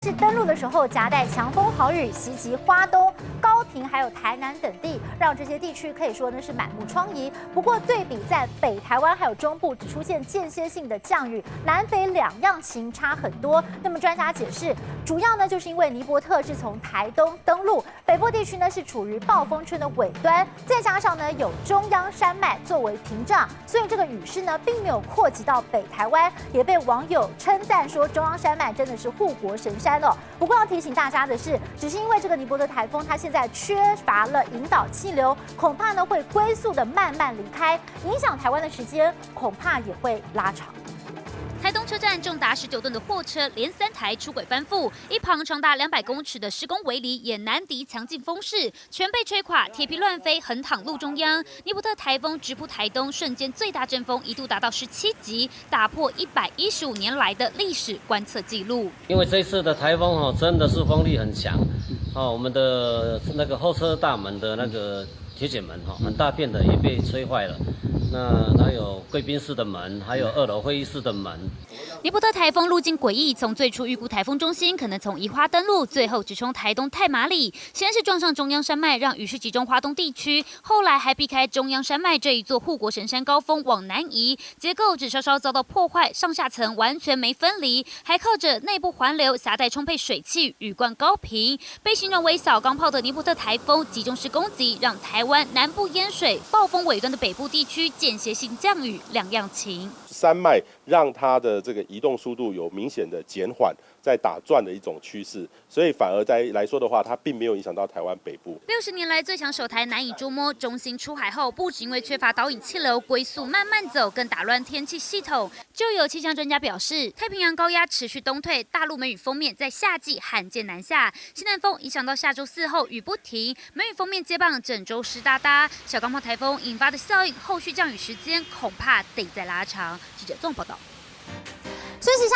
是登陆的时候夹带强风豪雨袭击花东、高屏还有台南等地，让这些地区可以说呢是满目疮痍。不过对比在北台湾还有中部只出现间歇性的降雨，南北两样情差很多。那么专家解释，主要呢就是因为尼伯特是从台东登陆，北部地区呢是处于暴风圈的尾端，再加上呢有中央山脉作为屏障，所以这个雨势呢并没有扩及到北台湾，也被网友称赞说中央山脉真的是护国神山。不过要提醒大家的是，只是因为这个尼伯特台风，它现在缺乏了引导气流，恐怕呢会龟速的慢慢离开，影响台湾的时间恐怕也会拉长。台东车站重达19吨的货车连3台出轨翻覆，一旁长达200公尺的施工围篱也难敌强劲风势，全被吹垮，铁皮乱飞，横躺路中央。尼伯特台风直扑台东，瞬间最大阵风一度达到17级，打破115年来的历史观测记录。因为这次的台风真的是风力很强，我们的那个后车大门的那个铁卷门很大片的也被吹坏了。那还有贵宾室的门，还有2楼会议室的门。尼伯特台风路径诡异，从最初预估台风中心可能从宜花登陆，最后直冲台东太麻里，先是撞上中央山脉，让雨势集中华东地区，后来还避开中央山脉这一座护国神山高峰往南移，结构只稍稍遭到破坏，上下层完全没分离，还靠着内部环流携带充沛水汽，雨灌高屏。被形容为小钢炮的尼伯特台风集中式攻击，让台湾南部淹水，暴风尾端的北部地区间歇性降雨，两样情。山脉让它的这个移动速度有明显的减缓，在打转的一种趋势，所以反而来说的话，它并没有影响到台湾北部。60年来最强手台难以捉摸，中心出海后，不只因为缺乏导引气流，龟速慢慢走，更打乱天气系统。就有气象专家表示，太平洋高压持续东退，大陆梅雨锋面在夏季罕见南下，西南风影响到下周4后雨不停，梅雨锋面接棒整周湿哒哒，小钢炮台风引发的效应，后续降雨时间恐怕得再拉长。记者综合报道。休息一下。